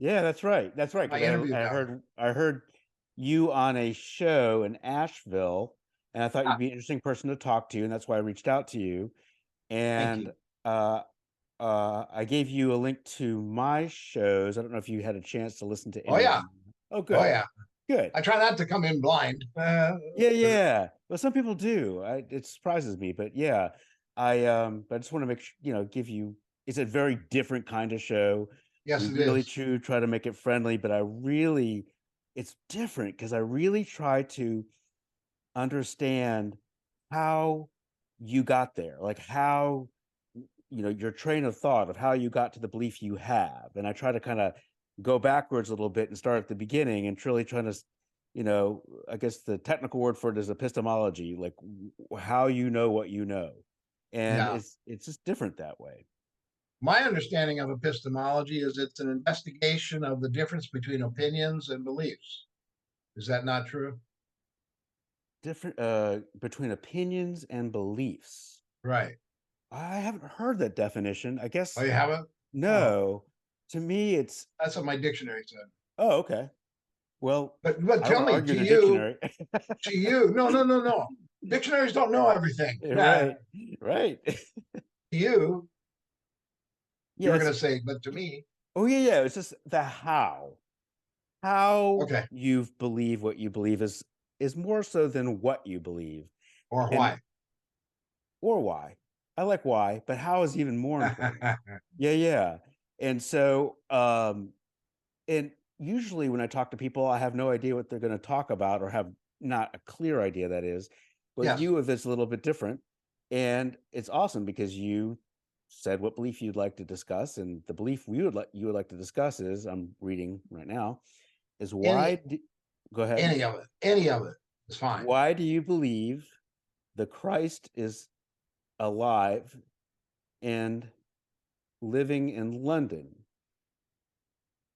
Yeah, that's right. That's right. I Because interviewed I them. heard you on a show in Asheville, and I thought you'd Ah, be an interesting person to talk to, and that's why I reached out to you. thank And you. uh, I gave you a link to my shows. I don't know if you had a chance to listen to Oh any of yeah, them. Oh, oh good, yeah. good. I try not to come in blind. Yeah, yeah. Well, some people do. It surprises me, but yeah, but I just want to give you. It's a very different kind of show. We Yes, it really is. do try to make it friendly, but it's different because I really try to understand how you got there, like how your train of thought of how you got to the belief you have, and I try to kind of go backwards a little bit and start at the beginning and truly trying to I guess the technical word for it is epistemology, like how you know what you know, and Yeah. it's just different that way. My understanding of epistemology is it's an investigation of the difference between opinions and beliefs. Is that not true? Different between opinions and beliefs. Right. I haven't heard that definition, I Oh, guess. you haven't? Oh, No, to me it's that's what my dictionary said. oh, okay. Well, But I don't tell want to me, argue the dictionary. no, no, no, no. Dictionaries don't know everything. Right, right. To you, you were Yes. going to say, but to me, Oh, yeah, yeah. It's just the how okay, you believe what you believe is more so than what you believe, or and why? or why. I like why, but how is even more important. Yeah, yeah. And so, and usually when I talk to people, I have no idea what they're going to talk about or have not a clear idea, that is. But Yes, you, if it's a little bit different, and it's awesome because you said what belief you'd like to discuss, and the belief you would like to discuss is I'm reading right now is any go ahead. any of it is fine. Why do you believe the Christ is alive and living in London?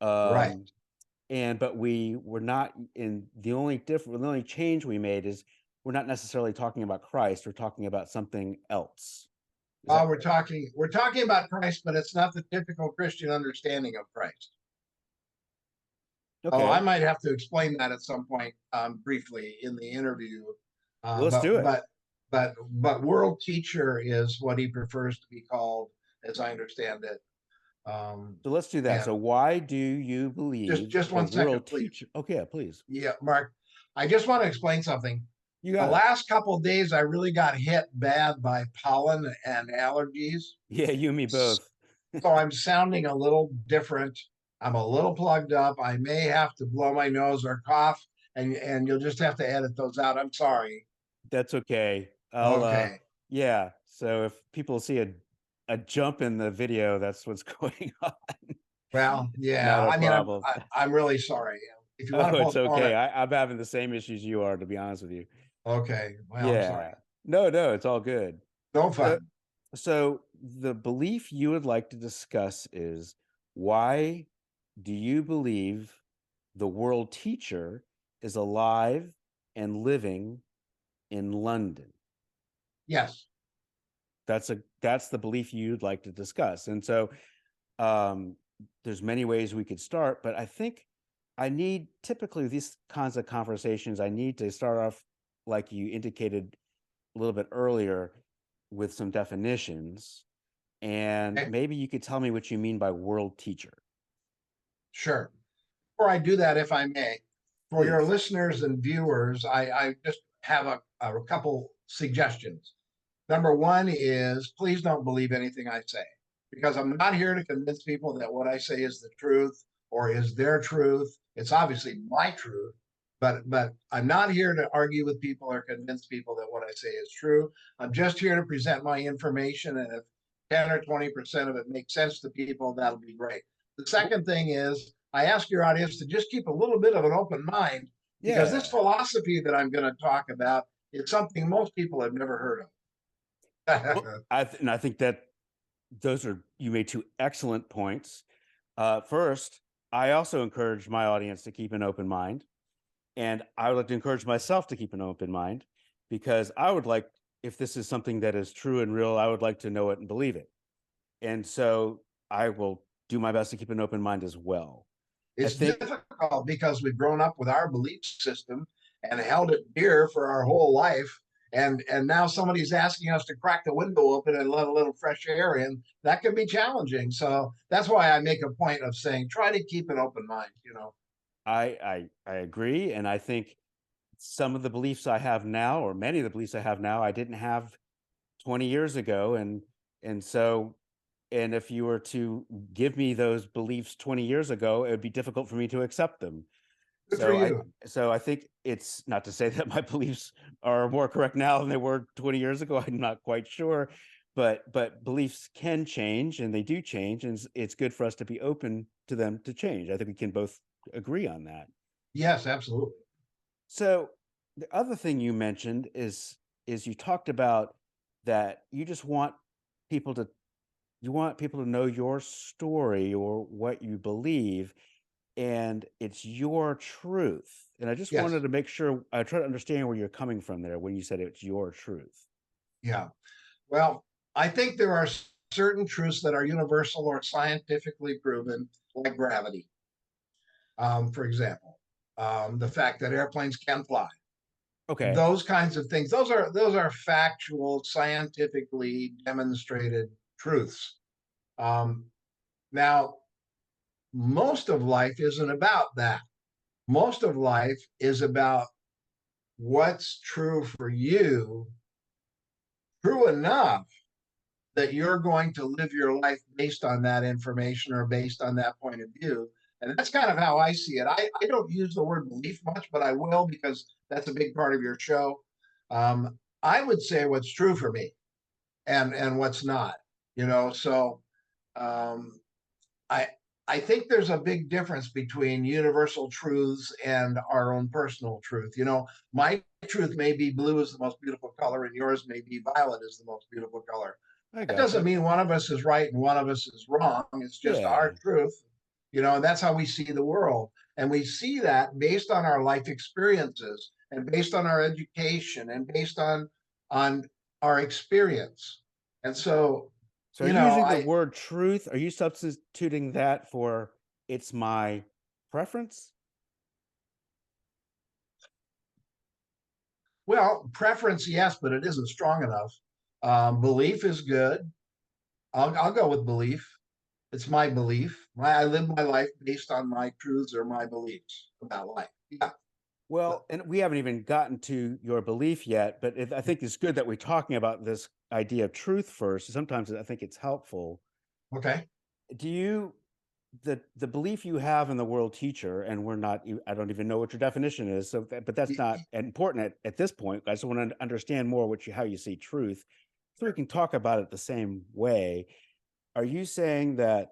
Right. Um, and but we were not in the only change we made is we're not necessarily talking about Christ, we're talking about something else. Is that We're correct? talking about Christ, but it's not the typical Christian understanding of Christ. Oh, I Okay, might have to explain that at some point briefly in the interview. Uh, well, let's but do it. but but world teacher is what he prefers to be called, as I understand it. So let's do that. And So why do you just believe just the 1 second, world please. teacher? Okay, yeah, please. Yeah, Mark. I just want to explain something. You The got it. last couple of days, I really got hit bad by pollen and allergies. Yeah, you and me both. So I'm sounding a little different. I'm a little plugged up. I may have to blow my nose or cough, and you'll just have to edit those out. I'm sorry. That's okay. I'll Okay. yeah. So if people see a jump in the video, that's what's going on. Well, yeah. Not a I mean, problem. I'm really sorry. If you Oh, want to it's postpone okay. it, I'm having the same issues you are, to be honest with you. okay. Well, I'm sorry. Yeah. No, no, it's all good. No So, fun. so the belief you would like to discuss is why do you believe the world teacher is alive and living in London? Yes. That's the belief you'd like to discuss. And so um there's many ways we could start, but I think I need typically these kinds of conversations, I need to start off like you indicated a little bit earlier with some definitions, and Okay. maybe you could tell me what you mean by world teacher. Sure. Before I do that, if I may, for your Please. listeners and viewers, I just have a couple suggestions. Number one is please don't believe anything I say because I'm not here to convince people that what I say is the truth or is their truth. It's obviously my truth, but I'm not here to argue with people or convince people that what I say is true. I'm just here to present my information, and if 10 or 20% of it makes sense to people, that'll be great. The second thing is I ask your audience to just keep a little bit of an open mind because this Yeah. philosophy that I'm going to talk about is something most people have never heard Well, of. and I think that you made two excellent points. First, I also encourage my audience to keep an open mind. And I would like to encourage myself to keep an open mind because I would like, if this is something that is true and real, I would like to know it and believe it. And so I will do my best to keep an open mind as well. I It's think difficult because we've grown up with our belief system and held it dear for our whole life. And now somebody's asking us to crack the window open and let a little fresh air in. That can be challenging. So that's why I make a point of saying try to keep an open mind, you know. I agree, and I think some of the beliefs I have now, or many of the beliefs I have now, I didn't have 20 years ago, and so and if you were to give me those beliefs 20 years ago, it would be difficult for me to accept them. Good for So I you. so I think it's not to say that my beliefs are more correct now than they were 20 years ago. I'm not quite sure, but beliefs can change and they do change, and it's good for us to be open to them to change. I think we can both agree on that. Yes, absolutely. So the other thing you mentioned is you talked about that you just want people to you want people to know your story or what you believe, and it's your truth. And I just wanted Yes. to make sure I try to understand where you're coming from there when you said it's your truth. Yeah. Well, I think there are certain truths that are universal or scientifically proven, like gravity. For example, the fact that airplanes can fly, Okay. those kinds of things. Those are factual, scientifically demonstrated truths. Um, now, most of life isn't about that. Most of life is about what's true for you, true enough that you're going to live your life based on that information or based on that point of view. And that's kind of how I see it. I don't use the word belief much, but I will because that's a big part of your show. I would say what's true for me and what's not, you know. So um, I I think there's a big difference between universal truths and our own personal truth. You know, my truth may be blue is the most beautiful color, and yours may be violet is the most beautiful color. I That doesn't gotcha. mean one of us is right and one of us is wrong. It's just our Yeah. truth, you know, and that's how we see the world. And we see that based on our life experiences and based on our education and based on our experience. And so, So are you you know, using the I word truth? Are you substituting that for it's my preference? well, preference, yes, but it isn't strong enough. Belief is good. I'll go with belief. It's my belief. I live my life based on my truths or my beliefs about life. Yeah. Well, and we haven't even gotten to your belief yet, but I think it's good that we're talking about this idea of truth first. Sometimes I think it's helpful. Okay. Do you the belief you have in the world teacher, and we're not, I don't even know what your definition is, so but that's not important at this point. I just want to understand more what you how you see truth, so we can talk about it the same way. Are you saying that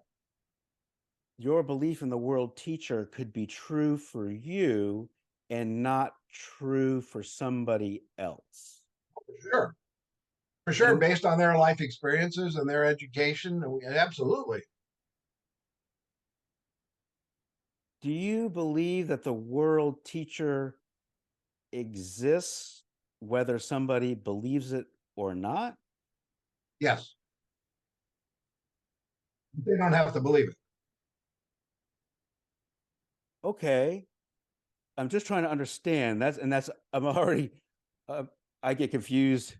your belief in the world teacher could be true for you and not true for somebody else? For sure. For sure. And Based on their life experiences and their education. Absolutely. do you believe that the world teacher exists whether somebody believes it or not? Yes. They don't have to believe it. Okay. I'm just trying to understand. I'm already, uh, I get confused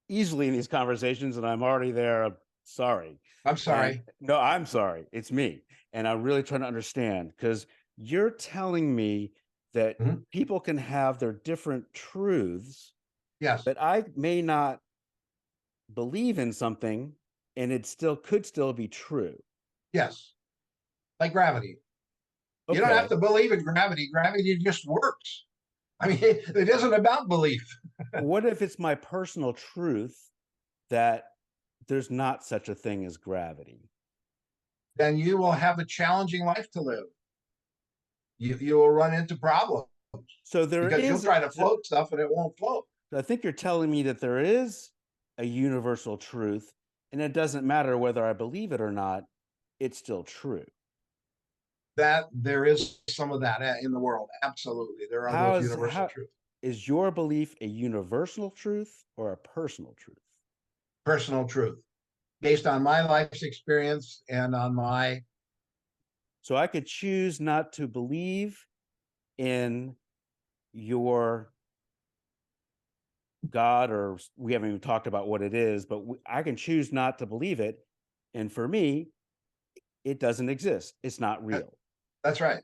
easily in these conversations, and I'm already there. I'm sorry. I'm And sorry. no, I'm sorry. It's me. And I'm really trying to understand because you're telling me that Mhm. people can have their different truths, Yes. but I may not believe in something and it still could still be true. Yes. Like gravity. You don't have Okay. to believe in gravity. Gravity just works. I mean, it isn't about belief. What if it's my personal truth that there's not such a thing as gravity? Then you will have a challenging life to live. You will run into problems So there because you'll is, try to float stuff and it won't float. I think you're telling me that there is a universal truth, and it doesn't matter whether I believe it or not, it's still true. That there is some of that in the world. Absolutely. There are those universal How truths. is your belief a universal truth or a personal truth? Personal truth based on my life's experience and on my So I could choose not to believe in your God, or we haven't even talked about what it is, but I can choose not to believe it. And for me, it doesn't exist. It's not real. That's right.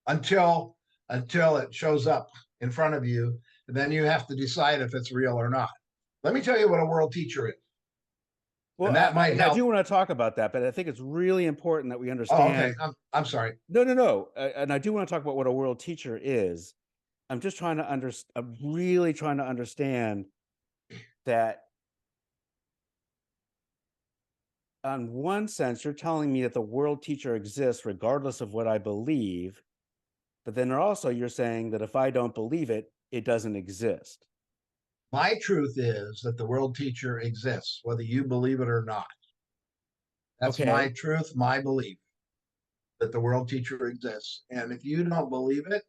Until it shows up in front of you, and then you have to decide if it's real or not. Let me tell you what a world teacher is, Well, and that might and I do help. want to talk about that, but I think it's really important that we Oh, okay. understand. I'm sorry. No, no, no. And I do want to talk about what a world teacher is. I'm just trying to I'm really trying to understand that on one sense, you're telling me that the world teacher exists regardless of what I believe. But then also you're saying that if I don't believe it, it doesn't exist. My truth is that the world teacher exists, whether you believe it or not. That's my Okay. truth, my belief that the world teacher exists. And if you don't believe it,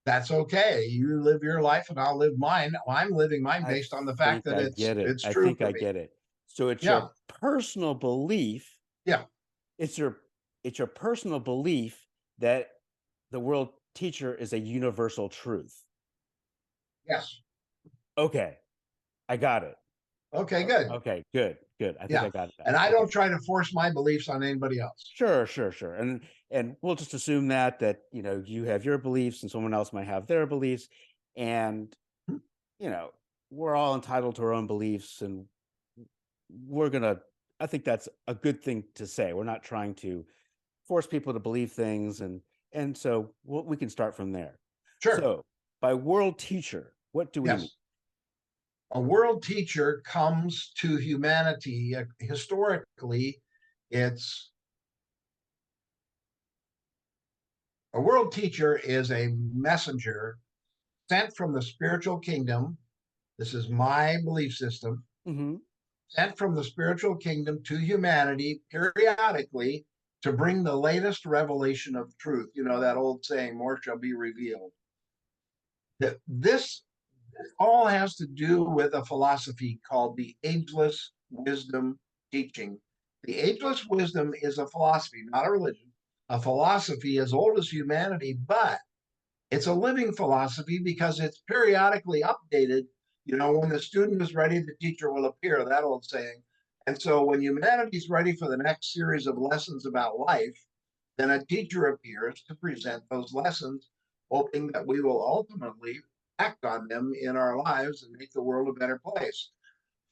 that's okay. You live your life and I'll live mine. I'm living mine I based on the fact think that I get it. it's I true think for I me. get it. So it's Yeah. your personal belief. Yeah. It's your personal belief that the world teacher is a universal truth. Yes. Okay. I got it. Okay, good. Okay, good, good. I think Yeah. I got that. And I Okay. don't try to force my beliefs on anybody else. Sure, sure, sure. And we'll just assume that, you have your beliefs and someone else might have their beliefs. And, you know, we're all entitled to our own beliefs, and we're gonna I think that's a good thing to say. We're not trying to force people to believe things, and so we can start from there. Sure. So, by world teacher, what do we mean? Yes. A world teacher comes to humanity. Historically, it's a world teacher is a messenger sent from the spiritual kingdom. This is my belief system, Hmm. sent from the spiritual kingdom to humanity periodically to bring the latest revelation of truth. You know, that old saying, more shall be revealed. That this all has to do with a philosophy called the Ageless Wisdom teaching. The Ageless Wisdom is a philosophy, not a religion, a philosophy as old as humanity, but it's a living philosophy because it's periodically updated. You know, when the student is ready, the teacher will appear, that old saying. And so when humanity is ready for the next series of lessons about life, then a teacher appears to present those lessons, hoping that we will ultimately act on them in our lives and make the world a better place.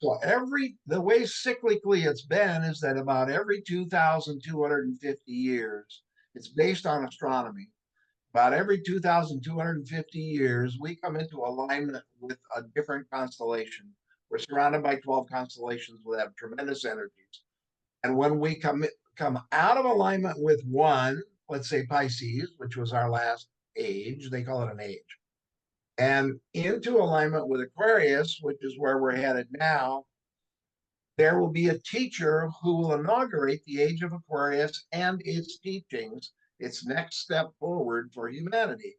So the way cyclically it's been is that about every 2,250 years, it's based on astronomy. About every 2,250 years, we come into alignment with a different constellation. We're surrounded by 12 constellations that have tremendous energies. And when we come out of alignment with one, let's say Pisces, which was our last age, they call it an age, and into alignment with Aquarius, which is where we're headed now, there will be a teacher who will inaugurate the age of Aquarius and its teachings, its next step forward for humanity.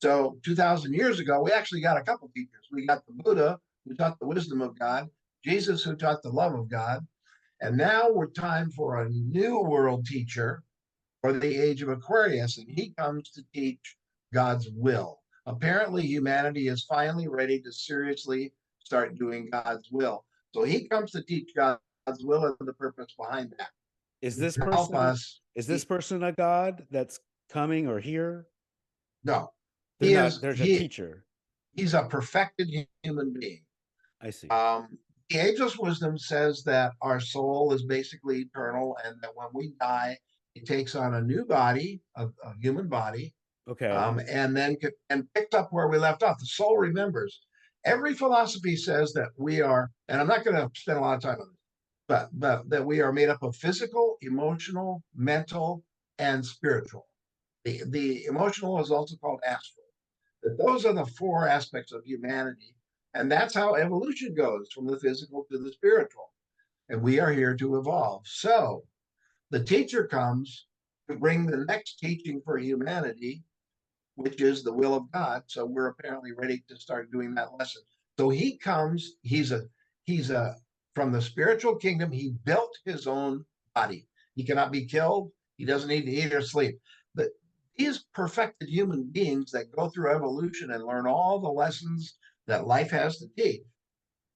So 2,000 years ago, we actually got a couple teachers. We got the Buddha, who taught the wisdom of God, Jesus, who taught the love of God, and now we're time for a new world teacher for the age of Aquarius, and he comes to teach God's will. Apparently, humanity is finally ready to seriously start doing God's will. So he comes to teach God's will and the purpose behind that. Is this To help person us. is this person a god that's coming or here? No, They're he not. is There's a he teacher. he's a perfected human being. I see. The ageless wisdom says that our soul is basically eternal and that when we die, it takes on a new body, a human body, Okay. and then picks up where we left off. The soul remembers. Every philosophy says that we are, and I'm not going to spend a lot of time on this, but that we are made up of physical, emotional, mental, and spiritual. The emotional is also called astral. That those are the four aspects of humanity, and that's how evolution goes from the physical to the spiritual. And we are here to evolve. So the teacher comes to bring the next teaching for humanity, which is the will of God. So we're apparently ready to start doing that lesson. So he comes, he's a from the spiritual kingdom, he built his own body. He cannot be killed, He doesn't need to eat or sleep. But these perfected human beings that go through evolution and learn all the lessons that life has to teach,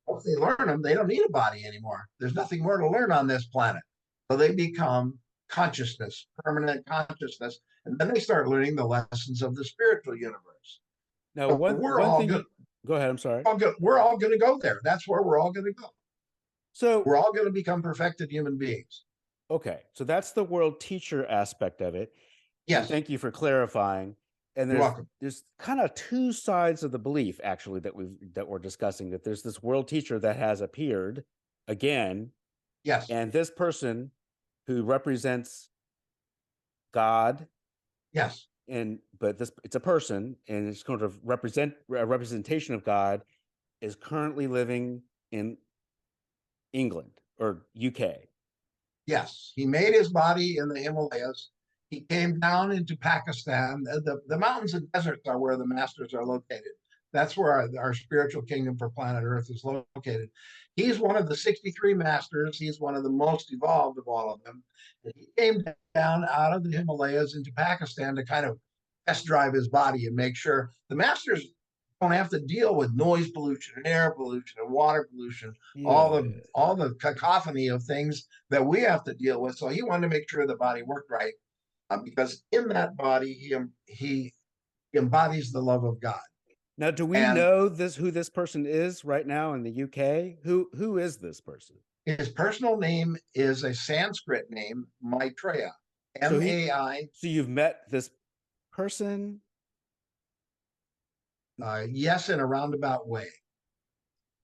once they learn them, they don't need a body anymore. There's nothing more to learn on this planet. So they become consciousness, permanent consciousness, and then they start learning the lessons of the spiritual universe. Now, So we're one all thing good. you go ahead. I'm sorry. We're all going to go there. That's where we're all going to go. So, We're all going to become perfected human beings. okay, so that's the world teacher aspect of it. And Yes, thank you for clarifying. And you're welcome. there's kind of two sides of the belief actually that we're discussing, that there's this world teacher that has appeared again, Yes, and this person who represents God, yes, and but this it's a person and it's going to represent a representation of God, is currently living in England or UK. yes. He made his body in the Himalayas. He came down into Pakistan. The mountains and deserts are where the masters are located. That's where our spiritual kingdom for planet Earth is located. He's one of the 63 masters. He's one of the most evolved of all of them. And he came down out of the Himalayas into Pakistan to kind of test drive his body and make sure the masters don't have to deal with noise pollution and air pollution and water pollution, Yeah. all the cacophony of things that we have to deal with. So he wanted to make sure the body worked right, because in that body he embodies the love of God. Now, do we And know who this person is right now in the UK? Who is this person? his personal name is a Sanskrit name, Maitreya, So M-A-I. so you've met this person? Yes, in a roundabout way,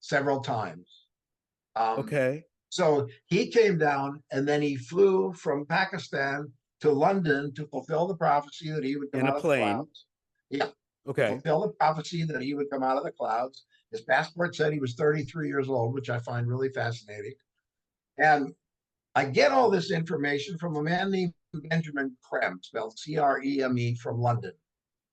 several times. Um, Okay. so he came down and then he flew from Pakistan to London to fulfill the prophecy that he would come In a out of the plane. clouds. Yeah, to Okay. fulfill the prophecy that he would come out of the clouds. His passport said he was 33 years old, which I find really fascinating. And I get all this information from a man named Benjamin Creme, spelled Creme, from London.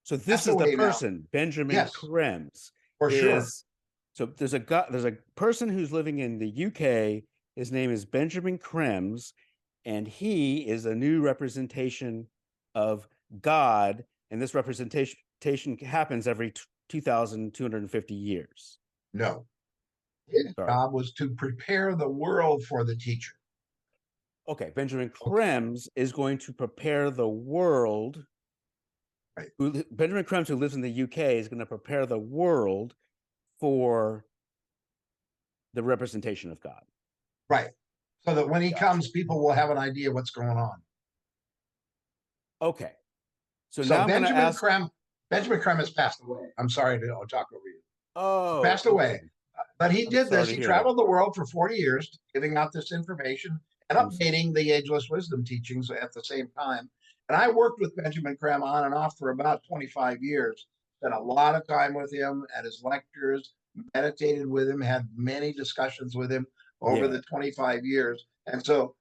So this Passed is the away now. person, Benjamin Yes, Krems, for sure. is so there's a person who's living in the UK. His name is Benjamin Krems, and he is a new representation of God, and this representation happens every 2,250 years. No, his Sorry. job was to prepare the world for the teacher. Okay, Benjamin Okay, Krems is going to prepare the world. right, Benjamin Krems, who lives in the UK, is going to prepare the world for the representation of God. right. So that when he Gotcha. comes, people will have an idea what's going on. Okay. So So now I'm going to ask. Benjamin Creme has passed away. I'm sorry to talk over you. Oh, Passed okay. away. But he I'm did sorry this. to He hear that. traveled the world for 40 years, giving out this information and updating the Ageless Wisdom teachings at the same time. And I worked with Benjamin Creme on and off for about 25 years. Spent a lot of time with him at his lectures, meditated with him, had many discussions with him over Yeah. the 25 years. And so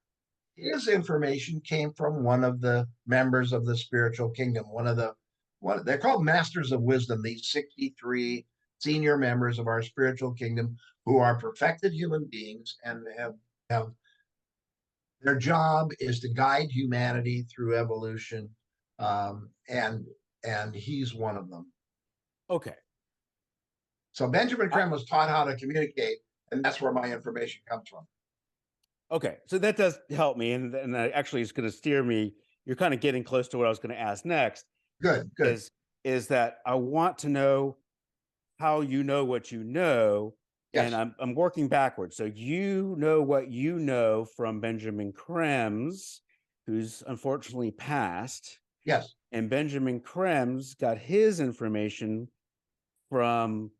his information came from one of the members of the spiritual kingdom, they're called masters of wisdom, these 63 senior members of our spiritual kingdom who are perfected human beings and have their job is to guide humanity through evolution. And he's one of them. Okay. So Benjamin I, Creme was taught how to communicate, and that's where my information comes from. okay. So that does help me, and that actually is going to steer me. You're kind of getting close to what I was going to ask next. Good, good. Is that I want to know how you know what you know, and Yes, I'm working backwards. So you know what you know from Benjamin Krems, who's unfortunately passed, yes. and Benjamin Krems got his information from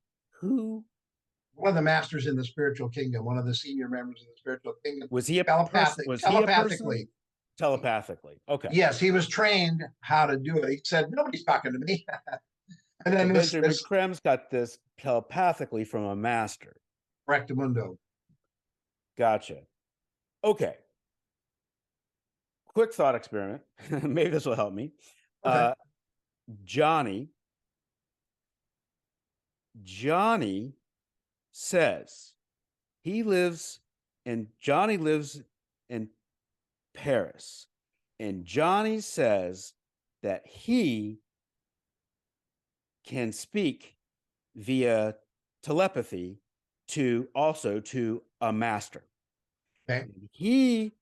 who? One of the masters in the spiritual kingdom, one of the senior members of the spiritual kingdom, Was he a person? Was he a person? telepathically. Telepathically. Okay. Yes, he was trained how to do it. He said, "Nobody's talking to me." And So then Benjamin this Krems got this telepathically from a master. rectamundo. Gotcha. Okay. Quick thought experiment. Maybe this will help me. Okay, Uh, Johnny. Johnny says Johnny lives in Paris. And Johnny says that he can speak via telepathy to a master. Okay. He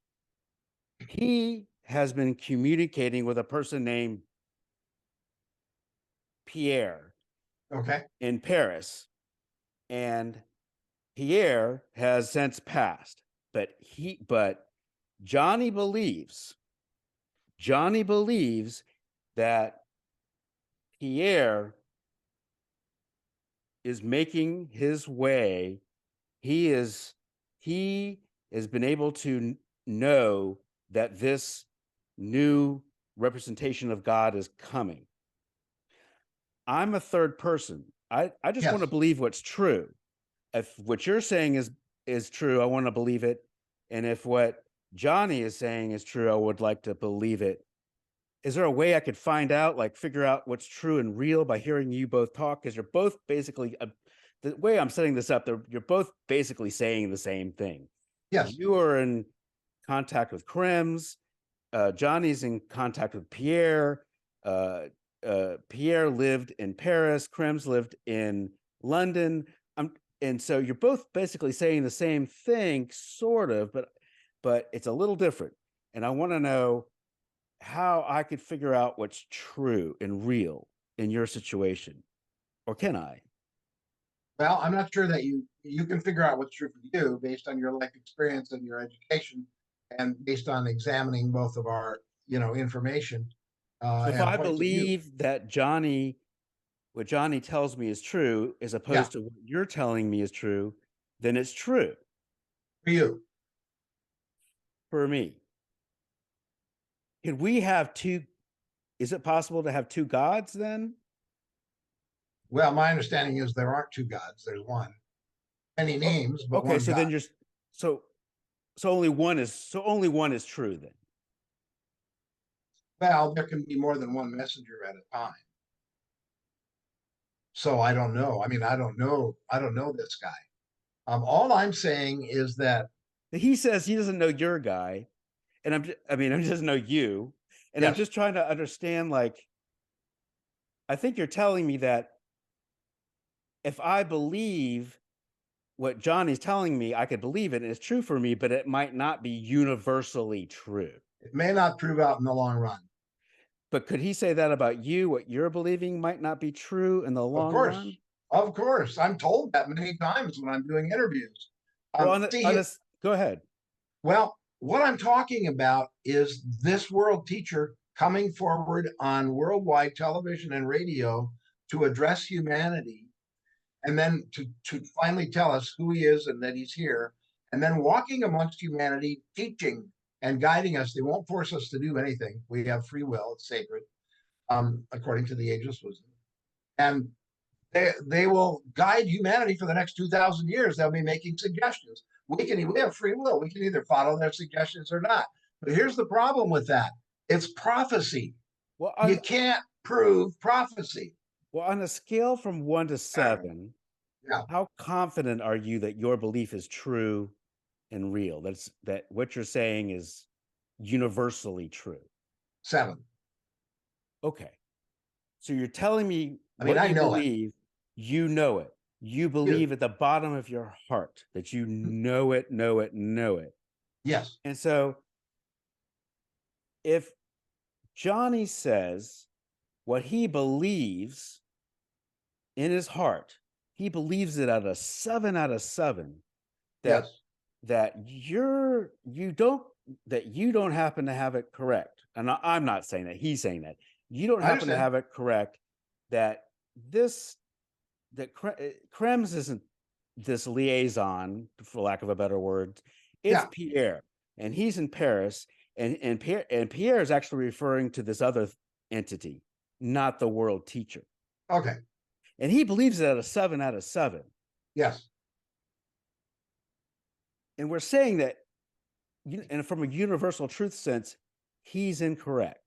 has been communicating with a person named Pierre Okay. in Paris, and Pierre has since passed. But Johnny believes Johnny believes that Pierre is making his way. He has been able to know that this new representation of God is coming. I'm a third person. I just want to Yes. believe what's true. If what you're saying is true, I want to believe it. And if what Johnny is saying is true, I would like to believe it. Is there a way I could find out, like figure out what's true and real by hearing you both talk? Because you're both basically, the way I'm setting this up, you're both basically saying the same thing. Yes. You are in contact with Krems. Johnny's in contact with Pierre. Pierre lived in Paris. Krems lived in London. And so you're both basically saying the same thing, sort of, but it's a little different. And I want to know how I could figure out what's true and real in your situation, or can I? Well, I'm not sure that you can figure out what's true for you based on your life experience and your education, and based on examining both of our information So if and I points of view. believe that what Johnny tells me is true, as Yeah, opposed to what you're telling me is true, then it's true for you. for me. Could we have two? Is it possible to have two gods then? Well, my understanding is there aren't two gods. There's one. Many Oh, names, but okay, one so then God. you're so only one is true then. Well, there can be more than one messenger at a time. So I don't know. I mean, I don't know. I don't know this guy. All I'm saying is that He says he doesn't know your guy, and I mean, I just know you, and I'm yes, just trying to understand. Like, I think you're telling me that if I believe what Johnny's telling me, I could believe it, and it's true for me, but it might not be universally true. it may not prove out in the long run. But could he say that about you? What you're believing might not be true in the Of long run? course, of course. I'm told that many times when I'm doing interviews. Well, See, go ahead. well, what I'm talking about is this world teacher coming forward on worldwide television and radio to address humanity, and then to finally tell us who he is and that he's here, and then walking amongst humanity, teaching and guiding us. They won't force us to do anything. We have free will, it's sacred, according to the Ageless Wisdom. And they will guide humanity for the next 2,000 years. They'll be making suggestions. We have free will. We can either follow their suggestions or not. But here's the problem with that: it's prophecy. Well, You can't prove prophecy. on a scale from 1 to 7, Yeah, how confident are you that your belief is true and real? That what you're saying is universally true. 7. Okay. So you're telling me I mean, what I you know it. believe, you know it. You Dude. believe at the bottom of your heart that you know it, know it, know it. Yes, And so if Johnny says what he believes in his heart, he believes it at a 7 out of 7, that yes, that you don't happen to have it correct. And I'm not saying that, he's saying that you don't I happen to understand. have it correct, that this that Krems isn't this liaison, for lack of a better word. It's Yeah. Pierre, and he's in Paris, and Pierre is actually referring to this other entity, not the world teacher. Okay. And he believes it at a 7 out of 7. Yes. And we're saying that, and from a universal truth sense, he's incorrect.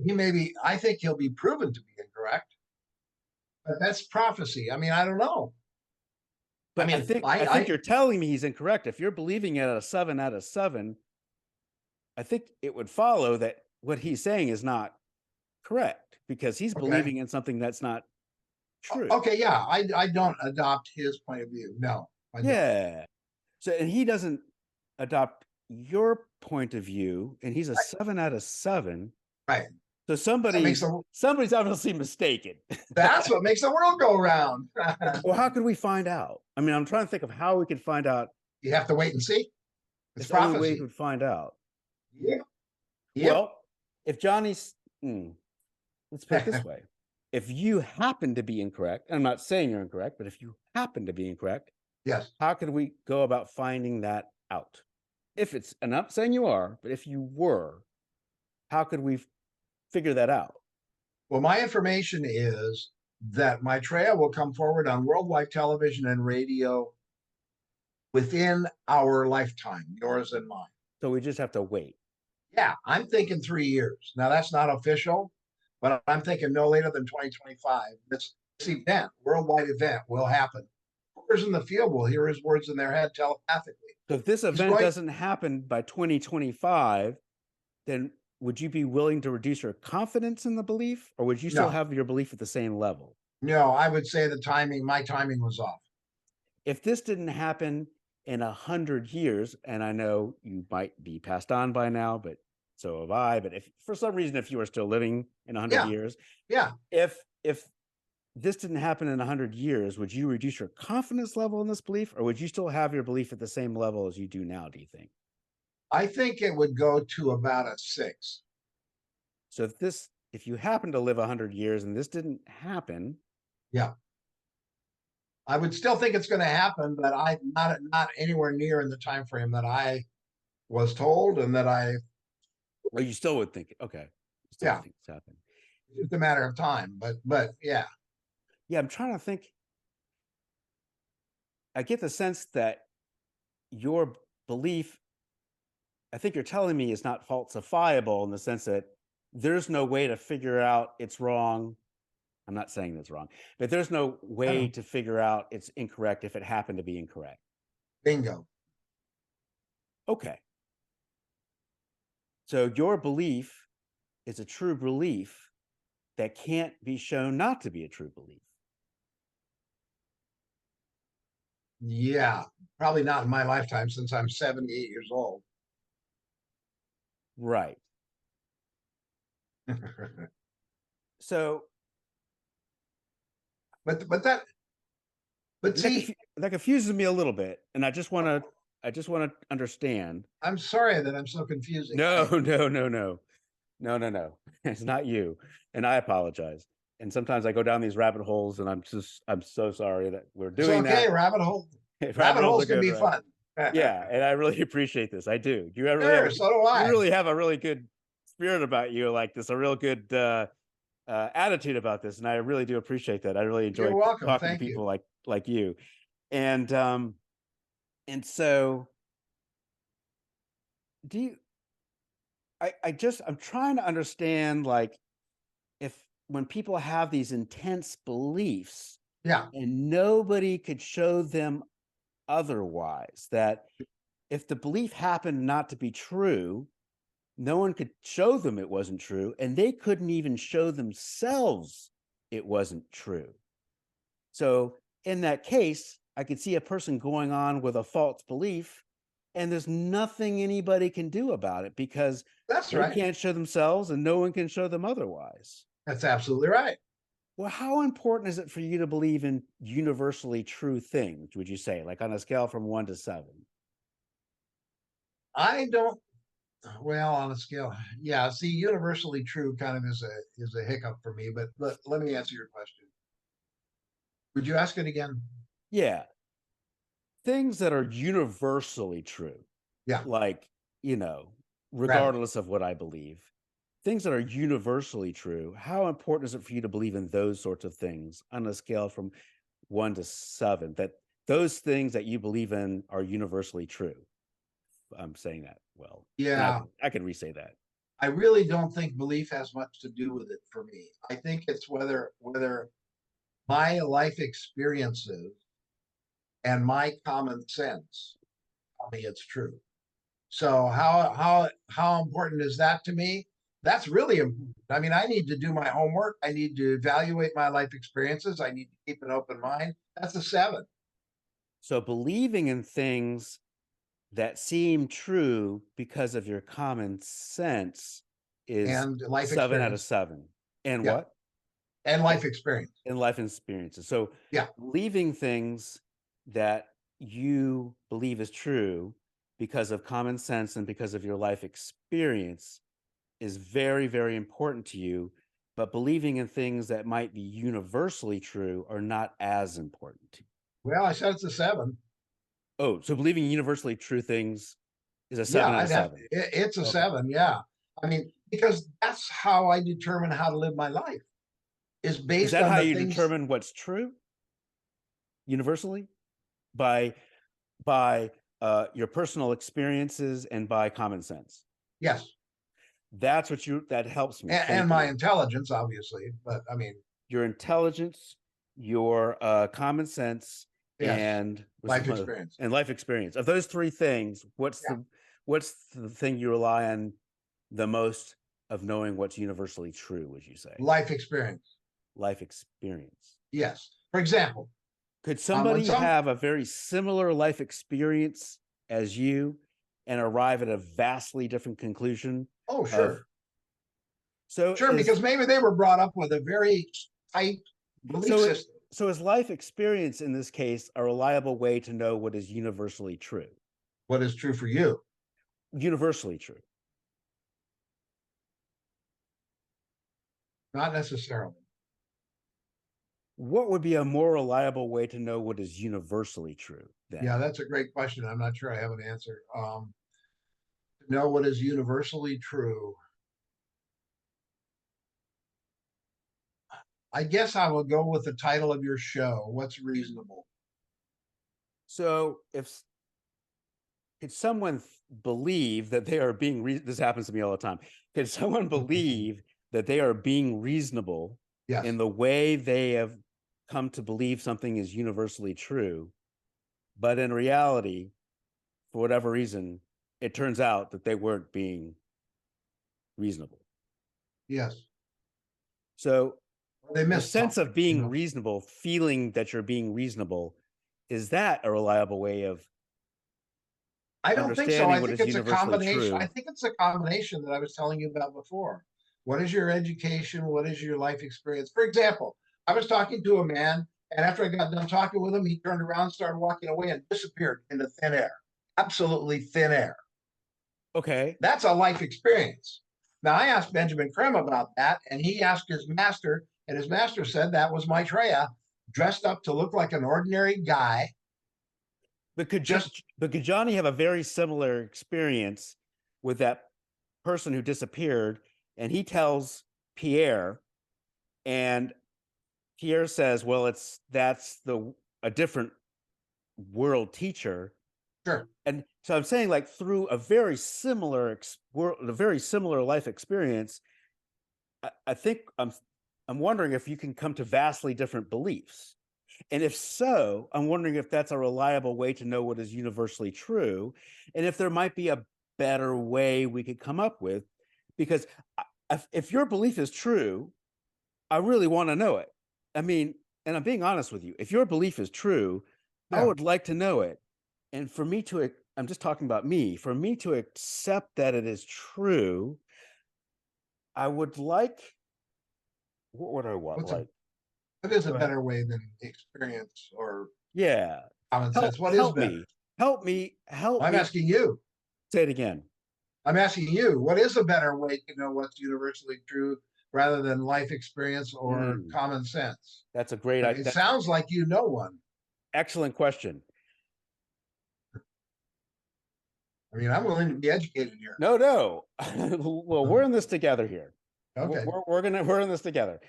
He may be. I think he'll be proven to be incorrect. But that's prophecy. I mean, I don't know. I But I mean, think I, I think I you're telling me he's incorrect. If you're believing it at a 7 out of 7, I think it would follow that what he's saying is not correct because he's Okay. believing in something that's not true. Okay. Yeah. I don't adopt his point of view. No, I don't. Yeah. So, and he doesn't adopt your point of view, and he's a Right. 7 out of 7. Right. So That makes somebody's obviously mistaken. that's what makes the world go round. Well, how could we find out? I mean, I'm trying to think of how we could find out. You have to wait and see. It's It's the only way we prophecy. could find out. Yeah. Yep. Well, if Johnny's, let's put it this way. If you happen to be incorrect, and I'm not saying you're incorrect, but if you happen to be incorrect, Yes. how could we go about finding that out? If it's, and I'm not saying you are, but if you were, how could we figure that out? Well, my information is that Maitreya will come forward on worldwide television and radio within our lifetime, yours and mine. So we just have to wait. Yeah, I'm thinking 3 years. Now, that's not official, but I'm thinking no later than 2025. This event, worldwide event, will happen. Whoever's in the field will hear his words in their head telepathically. So if this event doesn't happen by 2025, then would you be willing to reduce your confidence in the belief, or would you still No, have your belief at the same level? no, I would say my timing was off. If this didn't happen in 100 years, and I know you might be passed on by now, but so have I. But if for some reason, if you are still living in 100 Yeah, years, yeah. if this didn't happen in 100 years, would you reduce your confidence level in this belief, or would you still have your belief at the same level as you do now, do you think? I think it would go to about a 6. So if you happen to live 100 years and this didn't happen, Yeah. I would still think it's going to happen, but I not anywhere near in the time frame that I was told and that I or you still would think, okay, you still yeah, think it's happened. it's a matter of time. But yeah. Yeah, I'm trying to think. I get the sense that your belief, I think you're telling me, is not falsifiable in the sense that there's no way to figure out it's wrong. I'm not saying that's wrong, but there's no way to figure out it's incorrect if it happened to be incorrect. Bingo. Okay. So your belief is a true belief that can't be shown not to be a true belief. Yeah, probably not in my lifetime since I'm 78 years old. Right. So but see, that confuses me a little bit, and I just want to understand. I'm sorry that I'm so confusing. No, no, no, no, no, no, no. It's not you, and I apologize. And sometimes I go down these rabbit holes, and I'm so sorry that we're It's doing okay. that. Rabbit hole. Rabbit Rabbit holes holes are can good, be right? fun. Yeah, and I really appreciate this. I do. Sure, so do You I. really have a really good spirit about you, like this, a real good attitude about this, and I really do appreciate that. I really enjoy You're welcome. talking to Thank you. people like you, and so do you? I'm trying to understand, like, if when people have these intense beliefs Yeah, and nobody could show them otherwise, that if the belief happened not to be true, no one could show them it wasn't true, and they couldn't even show themselves it wasn't true. So in that case, I could see a person going on with a false belief, and there's nothing anybody can do about it because that's they right. can't show themselves and no one can show them otherwise. That's absolutely right. Well, how important is it for you to believe in universally true things, would you say, like on a scale from 1 to 7? I don't. Well, on a scale, yeah. See, universally true kind of is a hiccup for me. But let me answer your question. Would you ask it again? Yeah. Things that are universally true, Yeah, like, you know, gravity. regardless of what I believe, things that are universally true, how important is it for you to believe in those sorts of things on a scale from 1 to 7, that those things that you believe in are universally true? I'm saying that well, and Yeah, I can re-say that. I really don't think belief has much to do with it for me. I think it's whether my life experiences and my common sense tell me it's true. So how important is that to me? That's really important. I mean, I need to do my homework. I need to evaluate my life experiences. I need to keep an open mind. That's a 7. So believing in things that seem true because of your common sense is And life 7 out of experience. 7. And Yeah. what? And life experience. In life experiences. So Yeah. believing things that you believe is true because of common sense and because of your life experience is very, very important to you. But believing in things that might be universally true are not as important to you. Well, I said it's a 7. Oh, so believing universally true things is a Yeah, 7 out of 7. it's a Okay. 7. Yeah. I mean, because that's how I determine how to live my life is Is based that on how the you things. determine what's true universally? By by your personal experiences and by common sense. Yes. That's what you that helps me. And Thank my you. intelligence, obviously. But I mean, Your intelligence, your common sense, yes, and life experience. and life experience. Of those three things, Yeah. what's the thing you rely on the most of knowing what's universally true, would you say? Life experience. Life experience. Yes. For example, Could when somebody some, have a very similar life experience as you and arrive at a vastly different conclusion oh, of sure. so Sure. is Because maybe they were brought up with a very tight belief so system. so is life experience in this case a reliable way to know what is universally true? What is true for you? Universally true. Not necessarily. What would be a more reliable way to know what is universally true then? Yeah, that's a great question. I'm not sure I have an answer. To know what is universally true. I guess I will go with the title of your show. What's reasonable? So if could someone believe that they are being this happens to me all the time. Could someone believe that they are being reasonable Yes. in the way they have come to believe something is universally true, but in reality, for whatever reason, it turns out that they weren't being reasonable? Yes. So They the missed sense something, of being reasonable, feeling that you're being reasonable, is that a reliable way of I don't think so. understanding I what think is it's a universally combination. I true? think it's a combination that I was telling you about before. What is your education? What is your life experience? For example, I was talking to a man, and after I got done talking with him, he turned around, started walking away, and disappeared into thin air. Absolutely thin air. Okay. That's a life experience. Now, I asked Benjamin Krem about that, and he asked his master, and his master said that was Maitreya, dressed up to look like an ordinary guy. But Just but could Johnny have a very similar experience with that person who disappeared? And he tells Pierre, and Pierre says, "Well, that's the a different world teacher." sure, And so I'm saying, like through a very similar a very similar life experience, I think I'm wondering if you can come to vastly different beliefs. And if so, I'm wondering if that's a reliable way to know what is universally true, and if there might be a better way we could come up with. Because if your belief is true, I really want to know it. I mean, and I'm being honest with you. If your belief is true, I yeah. would like to know it. And for me to, I'm just talking about me, for me to accept that it is true, I would like, what would I want? What's a Like, what is a go ahead. better way than experience or Yeah. common sense? What is Help better? me. Help I'm me. asking you. Say it again. I'm asking you. What is a better way to know what's universally true rather than life experience or Mm, common sense? that's a great, It that's sounds like you know one. excellent question. I mean, I'm willing to be educated here. No, no. Well, we're in this together here. Okay. We're in this together.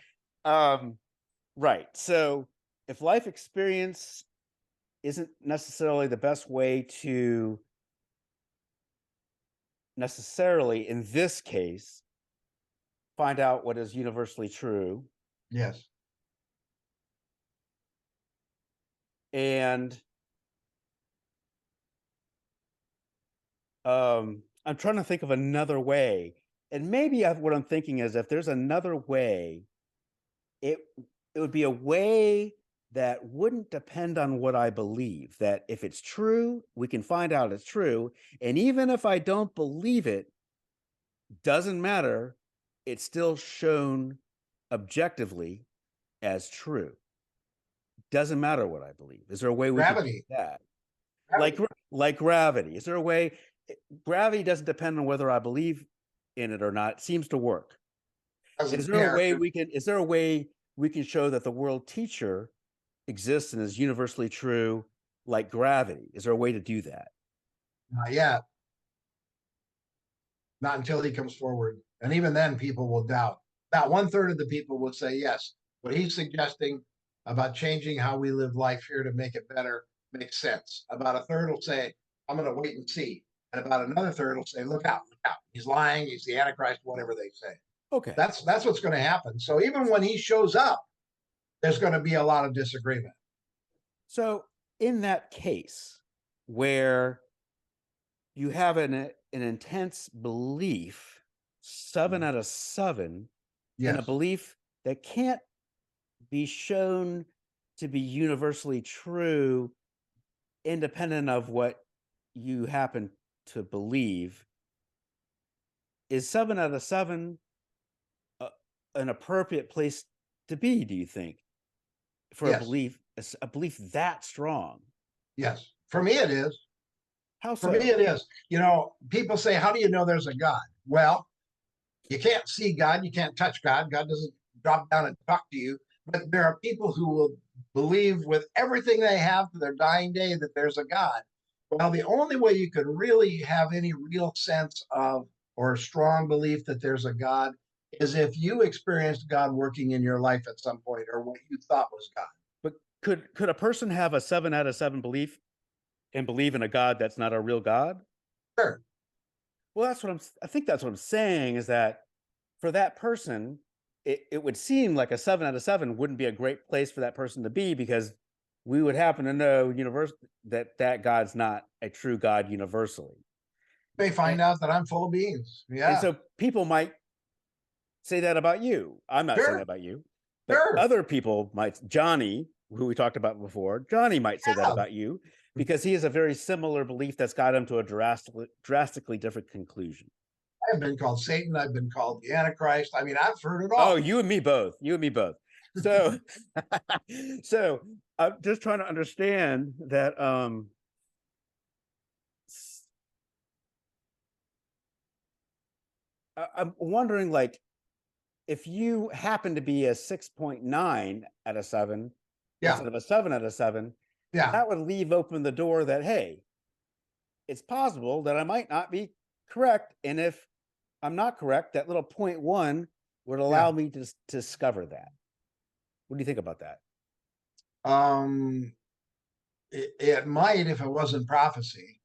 Um, right. So if life experience isn't necessarily the best way to necessarily, in this case, find out what is universally true, Yes. and I'm trying to think of another way. And maybe what I'm thinking is if there's another way, it it would be a way that wouldn't depend on what I believe. That if it's true, we can find out it's true. And even if I don't believe it, doesn't matter. It's still shown objectively as true. Doesn't matter what I believe. Is there a way we could do Gravity, that? Like gravity like gravity. Is there a way? Gravity doesn't depend on whether I believe in it or not. It seems to work. Is doesn't there a care. way we can? Is there a way we can show that the world teacher exists and is universally true, like gravity? Is there a way to do that? Not yet. Not until he comes forward. And even then, people will doubt. About one-third of the people will say, yes, what he's suggesting about changing how we live life here to make it better makes sense. About a third will say, I'm going to wait and see. And about another third will say, look out, look out. He's lying. He's the Antichrist, whatever they say. Okay. That's what's going to happen. So even when he shows up, there's going to be a lot of disagreement. So in that case, where you have an intense belief, 7 out of 7, and a Yes. belief that can't be shown to be universally true, independent of what you happen to believe, is 7 out of 7 an appropriate place to be? Do you think for Yes. a belief that strong? Yes. For me, it is. How For me, so? it is. You know, people say, how do you know there's a God? Well, you can't see God. You can't touch God. God doesn't drop down and talk to you. But there are people who will believe with everything they have to their dying day that there's a God. Well, the only way you can really have any real sense of or strong belief that there's a God is if you experienced God working in your life at some point or what you thought was God. But could a person have a 7 out of 7 belief and believe in a God that's not a real God? Sure. Well, I think that's what I'm saying is that for that person, it would seem like a 7 out of 7 wouldn't be a great place for that person to be because we would happen to know that God's not a true God universally. You may And, find out that I'm full of beans. and Yeah. so people might say that about you. I'm not saying that Sure. about you, but Sure. other people might. Johnny, who we talked about before, Johnny might say that Yeah. about you because he has a very similar belief that's got him to a drastically different conclusion. I've been called Satan. I've been called the Antichrist. I mean, I've heard it Oh, all. you and me both. You and me both. So, so I'm just trying to understand that. I'm wondering, like, if you happen to be a 6.9 out of 7 Yeah. instead of a 7 out of 7, Yeah. that would leave open the door that, hey, it's possible that I might not be correct. And if I'm not correct, that little 0.1 would Yeah. allow me to discover that. What do you think about that? Um, it might if it wasn't prophecy.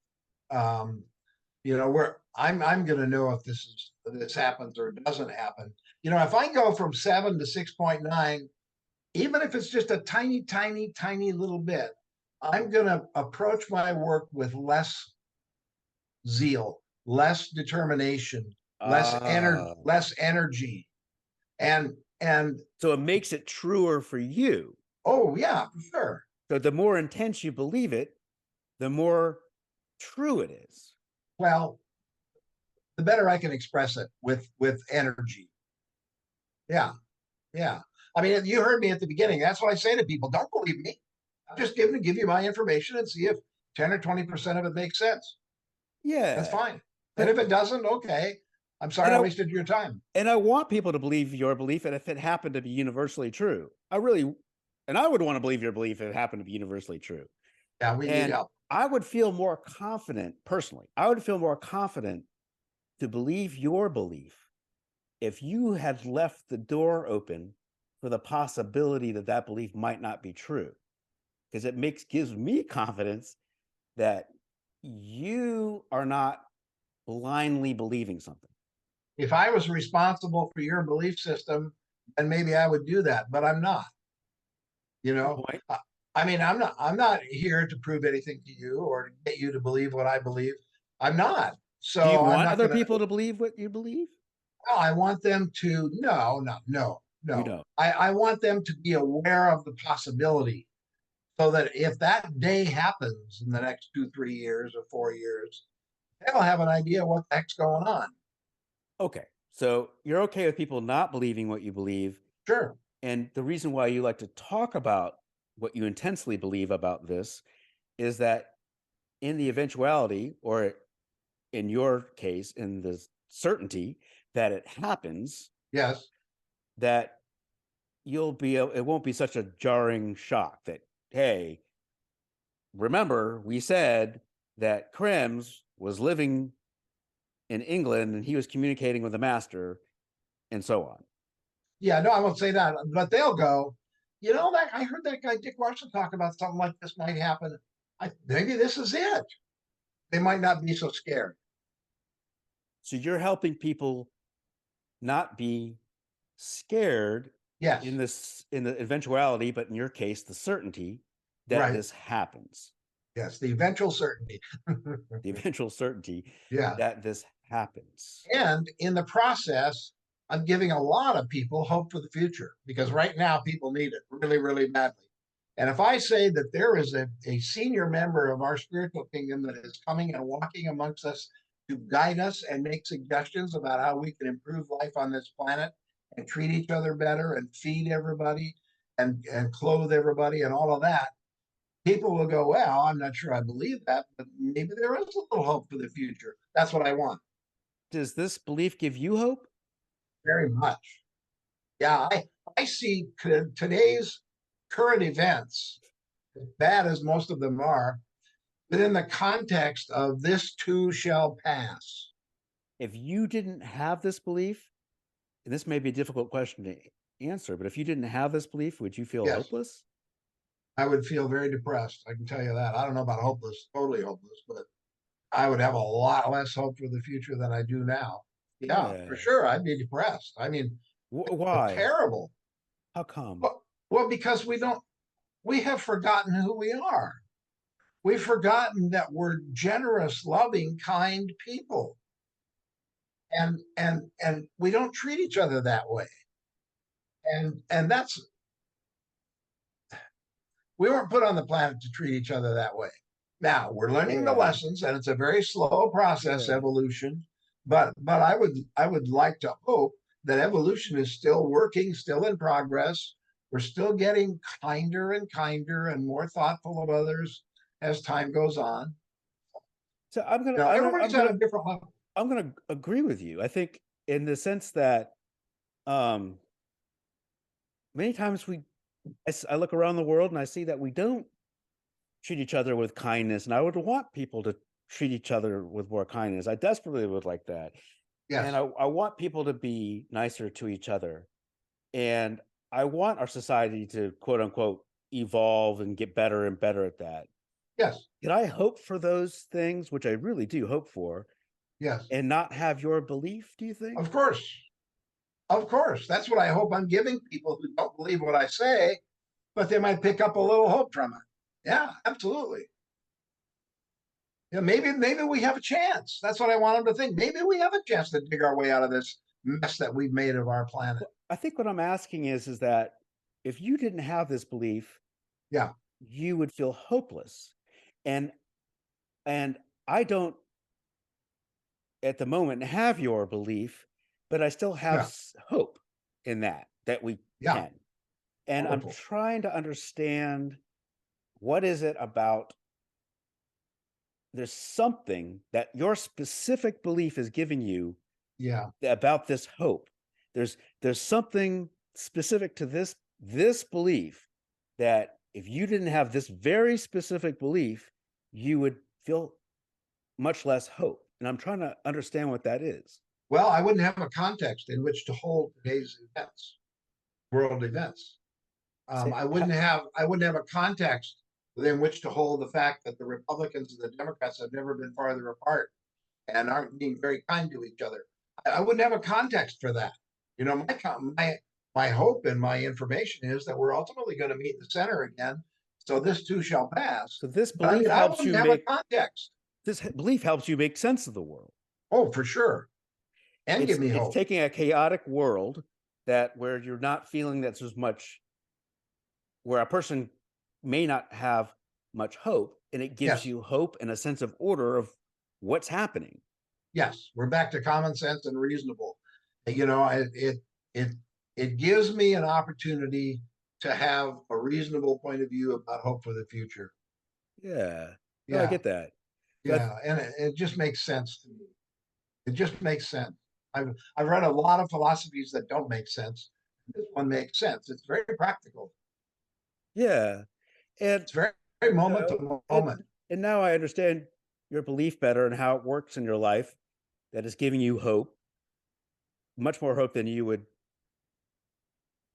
Um, you know, where I'm going to know if this happens or doesn't happen. You know, if I go from 7 to 6.9, even if it's just a tiny, tiny, tiny little bit, I'm going to approach my work with less zeal, less determination, Ah, less energy, and so it makes it truer for you. oh yeah, for sure. So the more intense you believe it, the more true it is. Well, the better I can express it with energy. Yeah, yeah. I mean, you heard me at the beginning. That's what I say to people. Don't believe me. I'm just giving to give you my information and see if 10 or 20% of it makes sense. That's Yeah. fine. And But if it doesn't, okay. I'm sorry and I I wasted your time. and I want people to believe your belief, and if it happened to be universally true, and I would want to believe your belief if it happened to be universally true. Yeah, we need And help. I would feel more confident personally. I would feel more confident to believe your belief if you had left the door open for the possibility that that belief might not be true, because gives me confidence that you are not blindly believing something. If I was responsible for your belief system, then maybe I would do that, but I'm not. You Good know, point. I mean, I'm not here to prove anything to you or to get you to believe what I believe. I'm not. Do you So I'm want not other going to, people to believe what you believe? I want them to, You no. don't. I want them to be aware of the possibility so that if that day happens in the next 2, 3 years or 4 years, they'll have an idea what the heck's going on. Okay. So you're okay with people not believing what you believe. Sure. And the reason why you like to talk about what you intensely believe about this is that in the eventuality, or in your case, in the certainty that it happens, Yes. that it won't be such a jarring shock that, hey, remember we said that Krems was living in England and he was communicating with the master and so on. Yeah, no, I won't say that, but they'll go, that I heard that guy Dick Larson talk about something like this might happen. Maybe this is it. They might not be so scared. So you're helping people not be scared Yes. in the eventuality, but in your case, the certainty that Right. this happens. Yes. The eventual certainty. The eventual certainty Yeah. that this happens. And in the process, I'm giving a lot of people hope for the future because right now people need it really, really badly. And if I say that there is a senior member of our spiritual kingdom that is coming and walking amongst us to guide us and make suggestions about how we can improve life on this planet and treat each other better and feed everybody and clothe everybody and all of that, people will go, well, I'm not sure I believe that, but maybe there is a little hope for the future. That's what I want. Does this belief give you hope? Very much. Yeah, I see today's current events, as bad as most of them are, within the context of this too shall pass. If you didn't have this belief, and this may be a difficult question to answer, but if you didn't have this belief, would you feel Yes, hopeless? I would feel very depressed. I can tell you that. I don't know about hopeless, totally hopeless, but I would have a lot less hope for the future than I do now. Yeah, for Yeah. sure. I'd be depressed. I mean, Why? terrible. How come? Well, because we have forgotten who we are. We've forgotten that we're generous, loving, kind people. And we don't treat each other that way. And that's we weren't put on the planet to treat each other that way. Now we're learning the Yeah. lessons, and it's a very slow process, Yeah. evolution. But I would like to hope that evolution is still working, still in progress. We're still getting kinder and kinder and more thoughtful of others as time goes on. So Everybody's at a different level. I'm gonna agree with you. I think in the sense that um many times I look around the world and I see that we don't treat each other with kindness, and I would want people to treat each other with more kindness. I desperately would like that. And Yes, I want people to be nicer to each other. And I want our society to quote unquote evolve and get better and better at that. yes, Can I hope for those things, which I really do hope for, yes. and not have your belief, do you think? Of course. Of course. That's what I hope I'm giving people who don't believe what I say, but they might pick up a little hope from it. Yeah, absolutely. Yeah, maybe we have a chance. That's what I want them to think. Maybe we have a chance to dig our way out of this mess that we've made of our planet. I think what I'm asking is that if you didn't have this belief, Yeah, you would feel hopeless. And and I don't at the moment have your belief, but I still have yeah, hope in that we yeah. can. And I'm Wonderful. trying to understand, what is it about, there's something that your specific belief is giving you Yeah, about this hope. There's something specific to this belief that if you didn't have this very specific belief, you would feel much less hope. And I'm trying to understand what that is. well, I wouldn't have a context in which to hold today's events, world events. Say, I wouldn't have a context within which to hold the fact that the Republicans and the Democrats have never been farther apart and aren't being very kind to each other. I wouldn't have a context for that. My hope and my information is that we're ultimately going to meet the center again. So this too shall pass. so But I mean, I wouldn't have a context. this belief helps you make sense of the world. Oh, for sure. And give me It's hope. taking a chaotic world that where you're not feeling that's as much, where a person may not have much hope, and it gives Yes. you hope and a sense of order of what's happening. Yes. We're back to common sense and reasonable. You know, it it gives me an opportunity to have a reasonable point of view about hope for the future. Yeah. No, I Yeah. get that. But Yeah. And it just makes sense to me. It just makes sense. I've read a lot of philosophies that don't make sense. This one makes sense. It's very practical. yeah. And It's very you moment know, to and moment. and now I understand your belief better and how it works in your life, that is giving you hope, much more hope than you would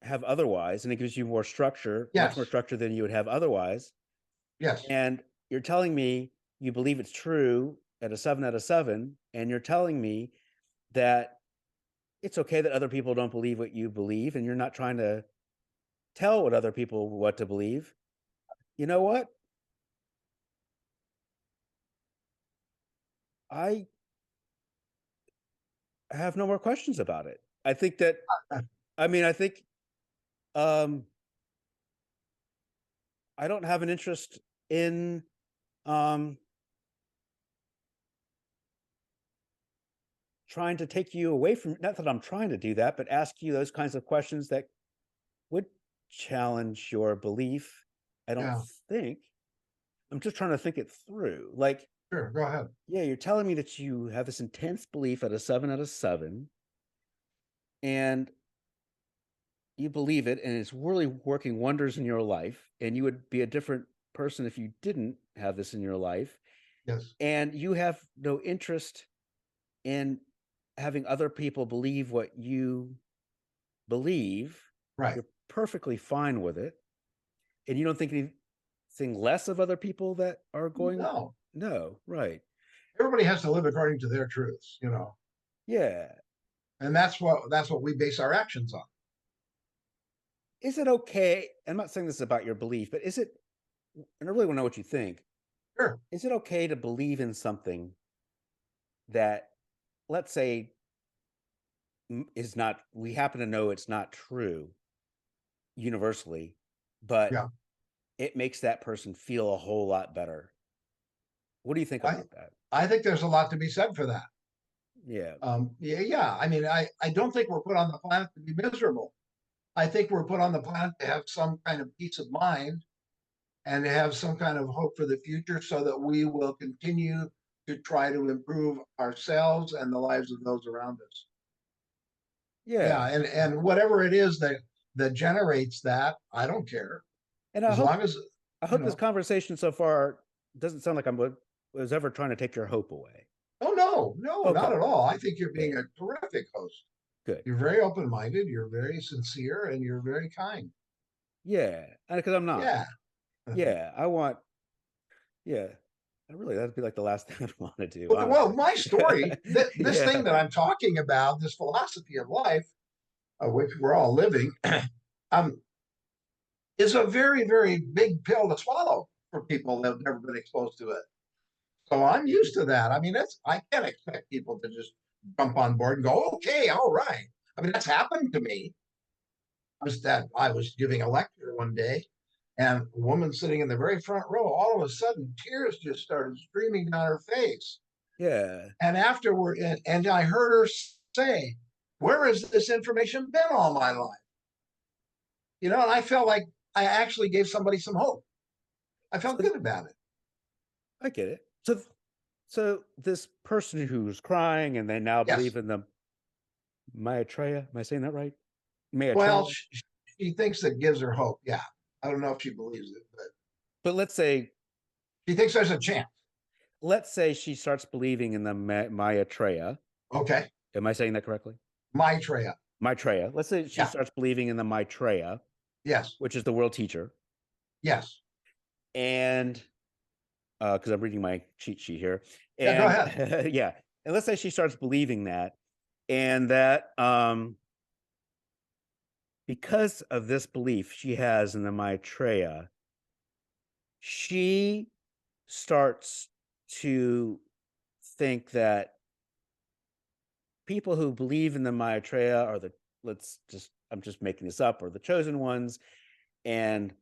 have otherwise, and it gives you more structure, much more Yes. structure than you would have otherwise. Yes. And you're telling me you believe it's true at a 7 out of 7, and you're telling me that it's okay that other people don't believe what you believe, and you're not trying to tell what other people what to believe. You know what? I have no more questions about it. I think that I mean, I think um I don't have an interest in um trying to take you away from, not that I'm trying to do that, but ask you those kinds of questions that would challenge your belief. I don't Yeah. think. I'm just trying to think it through. Like, Sure. Go ahead. yeah, you're telling me that you have this intense belief at a 7 out of 7, and you believe it, and it's really working wonders in your life, and you would be a different person if you didn't have this in your life, Yes. and you have no interest in having other people believe what you believe. Right. You're perfectly fine with it, and you don't think anything less of other people that are going. No. No, right. Everybody has to live according to their truths, you know. Yeah. And that's what we base our actions on. Is it okay? I'm not saying this is about your belief, but is it, and I really want to know what you think. Sure. Is it okay to believe in something that, let's say, is not, we happen to know it's not true universally, but Yeah. it makes that person feel a whole lot better? What do you think I about that? I think there's a lot to be said for that. Yeah. Yeah, yeah. I mean, I don't think we're put on the planet to be miserable. I think we're put on the planet to have some kind of peace of mind and to have some kind of hope for the future so that we will continue to try to improve ourselves and the lives of those around us. Yeah, Yeah. and whatever it is that generates that, I don't care. And As long as I you hope this know, conversation so far doesn't sound like was ever trying to take your hope away. oh no, no, not Okay. at all. I think you're Good. being a terrific host. Good. You're very open-minded, you're very sincere, and you're very kind. Yeah. Because I'm not. Yeah. Yeah. I want, yeah. I really, that'd be like the last thing I'd want to do, Well, honestly. my story, this Yeah. thing that I'm talking about, this philosophy of life, which we're all living, um, is a very, very big pill to swallow for people that have never been exposed to it. So I'm used to that. I mean, I can't expect people to just jump on board and go, okay, all right. I mean, that's happened to me. I was giving a lecture one day, and a woman sitting in the very front row, all of a sudden, tears just started streaming down her face. Yeah. And afterward, and I heard her say, "Where has this information been all my life?" You know, and I felt like I actually gave somebody some hope. I felt So good about it. I get it. So this person who's crying and they now Yes. believe in the Maitreya. Am I saying that right? Well, Maitreya. she thinks that gives her hope. Yeah. I don't know if she believes it, but But she thinks there's a chance. let's say she starts believing in the Maitreya. Okay. Am I saying that correctly? Maitreya. Maitreya. Let's say she Yeah. starts believing in the Maitreya, Yes. which is the world teacher, Yes. and because I'm reading my cheat sheet here, Yeah. Go and ahead. yeah, and let's say she starts believing that, and that because of this belief she has in the Maitreya, she starts to think that people who believe in the Maitreya are I'm just making this up, or the chosen ones. And,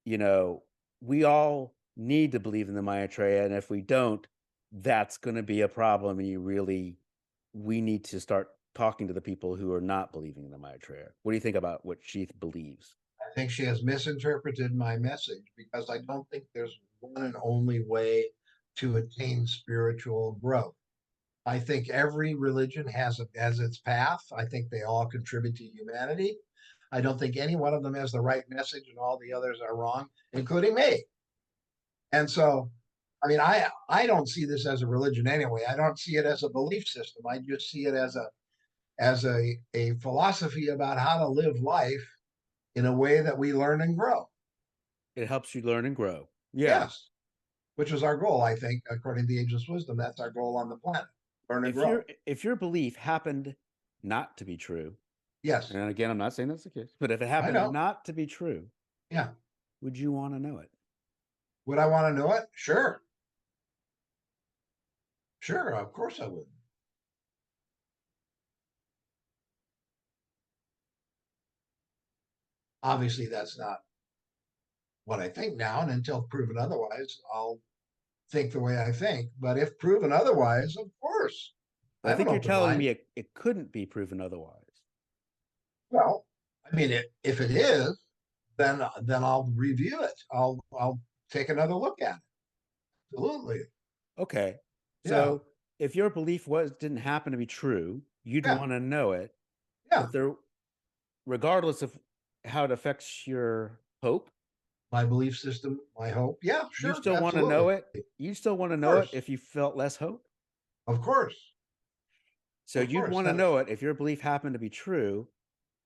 you know, we all need to believe in the Maitreya. And if we don't, that's going to be a problem. And we need to start talking to the people who are not believing in the Maitreya. What do you think about what she believes? I think she has misinterpreted my message because I don't think there's one and only way to attain spiritual growth. I think every religion has its path. I think they all contribute to humanity. I don't think any one of them has the right message and all the others are wrong, including me. And so, I mean, I don't see this as a religion anyway. I don't see it as a belief system. I just see it as a philosophy about how to live life in a way that we learn and grow. It helps you learn and grow. Yeah. Yes, which is our goal, I think, according to the Ageless Wisdom. That's our goal on the planet: learn and grow. If your belief happened not to be true, Yes, and again, I'm not saying that's the case, but if it I happened know. not to be true, Yeah. would you want to know it? Would I want to know it? Sure. Sure. Of course I would. Obviously, that's not what I think now. And until proven otherwise, I'll think the way I think. But if proven otherwise, of course, I I have an think you're open telling mind. me it couldn't be proven otherwise. Well, I mean, if it is, then I'll review it. I'll take another look at it. Absolutely. Okay. Yeah. So if your belief didn't happen to be true, you'd Yeah. want to know it, Yeah. but regardless of how it affects your hope, My belief system, my hope. Yeah, you sure. still want to know Absolutely. it. You still want to Of know it course. if you felt less hope. Of course. So Of you'd course. want to know it if your belief happened to be true,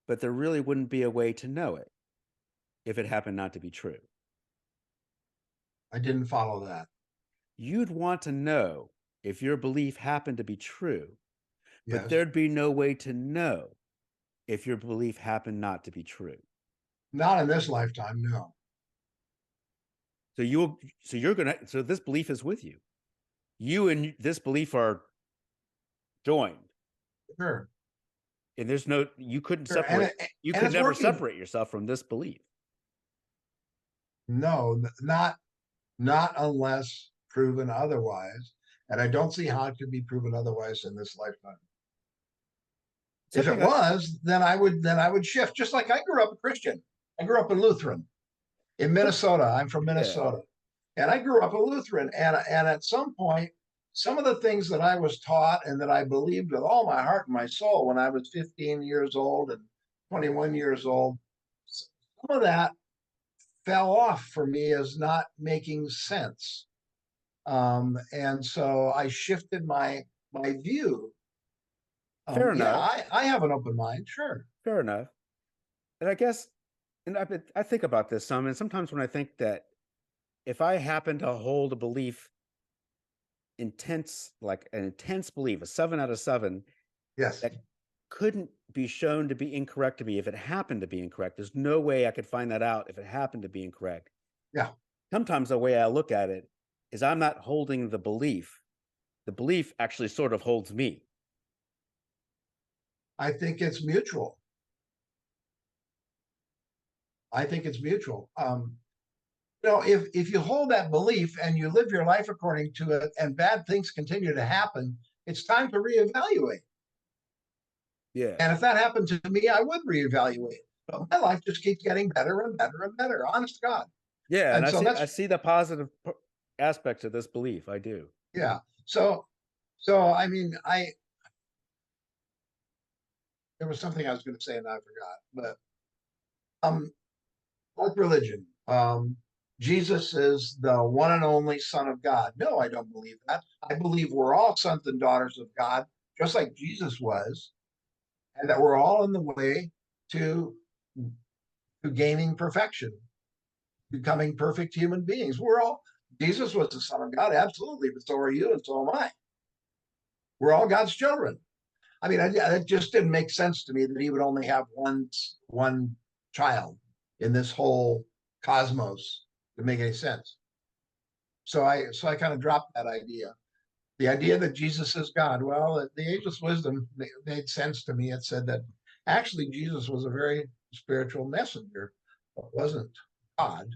but there really wouldn't be a way to know it if it happened not to be true. I didn't follow that. You'd want to know if your belief happened to be true, but Yes. there'd be no way to know if your belief happened not to be true. Not in this lifetime, no. So this belief is with you. You and this belief are joined. Sure. And you couldn't Sure. And separate, you and could it's never working. separate yourself from this belief. No, not unless proven otherwise. And I don't see how it could be proven otherwise in this lifetime. If it Something I, was, then I would shift. Just like I grew up a Christian. I grew up in Lutheran in Minnesota. I'm from yeah, Minnesota. And I grew up a Lutheran. And at some point, some of the things that I was taught and that I believed with all my heart and my soul when I was 15 years old and 21 years old, some of that fell off for me as not making sense. And so I shifted my view. fair Yeah, enough. I have an open mind, sure. Fair enough. And I guess, and I think about this some, and sometimes when I think that if I happen to hold a belief like an intense belief, a 7 out of 7, Yes. that couldn't be shown to be incorrect to me if it happened to be incorrect. There's no way I could find that out if it happened to be incorrect. Yeah. Sometimes the way I look at it is I'm not holding the belief. The belief actually sort of holds me. I think it's mutual. I think it's mutual. If you hold that belief and you live your life according to it and bad things continue to happen, it's time to reevaluate. Yeah. And if that happened to me, I would reevaluate. But my life just keeps getting better and better and better, honest to God. Yeah, and And so I that's see the positive aspects of this belief. I do. yeah. So I mean, I there was something I was going to say and I forgot. But like religion, Jesus is the one and only Son of God. No, I don't believe that. I believe we're all sons and daughters of God, just like Jesus was, and that we're all in the way to to gaining perfection, becoming perfect human beings. We're all Jesus was the Son of God, absolutely, but so are you, and so am I. We're all God's children. I mean, it just didn't make sense to me that he would only have one child in this whole cosmos to make any sense. So I kind of dropped that idea. The idea that Jesus is God. Well, the Ageless Wisdom made sense to me. It said that actually Jesus was a very spiritual messenger, but wasn't God.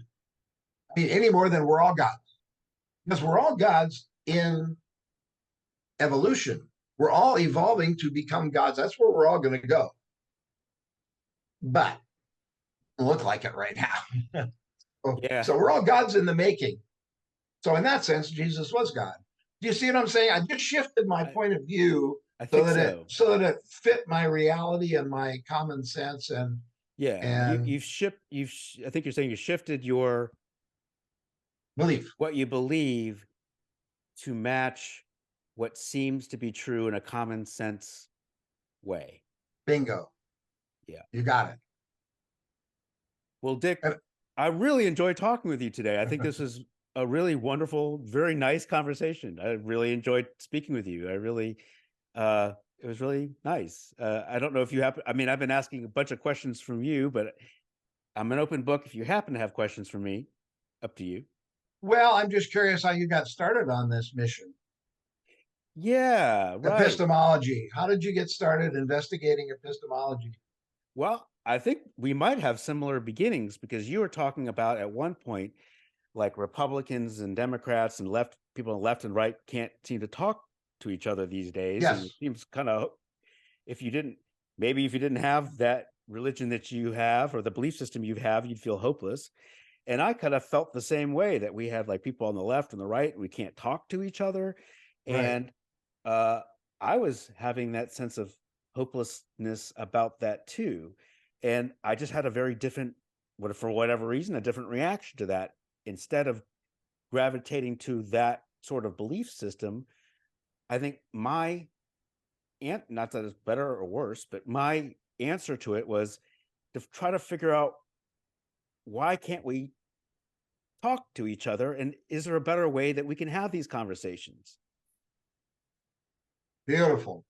I mean, any more than we're all gods, because we're all gods in evolution. We're all evolving to become gods. That's where we're all going to go. But look like it right now. Yeah, So we're all gods in the making. So in that sense, Jesus was God. Do you see what I'm saying? I just shifted my I, point of view I so think that it so. so that it fit my reality and my common sense Yeah, and you've I think you're saying you shifted your belief. what you believe to match what seems to be true in a common sense way. Bingo. Yeah. You got it. Well, Dick, And I really enjoyed talking with you today. I think this was a really wonderful, very nice conversation. I really enjoyed speaking with you. It was really nice. I don't know if you happen, I mean, I've been asking a bunch of questions from you, but I'm an open book. If you happen to have questions for me, up to you. well, I'm just curious how you got started on this mission. Yeah, right. Epistemology. How did you get started investigating epistemology? Well, I think we might have similar beginnings because you were talking about at one point, like Republicans and Democrats and left people on the left and right can't seem to talk to each other these days. And it Yes. seems kind of if you didn't, maybe if you didn't have that religion that you have or the belief system you have, you'd feel hopeless. And I kind of felt the same way that we had like people on the left and the right, we can't talk to each other. Right. And uh, I was having that sense of hopelessness about that too. And I just had a very different, for whatever reason, a different reaction to that. Instead of gravitating to that sort of belief system, I think my not that it's better or worse, but my answer to it was to try to figure out why can't we talk to each other, and is there a better way that we can have these conversations? Beautiful.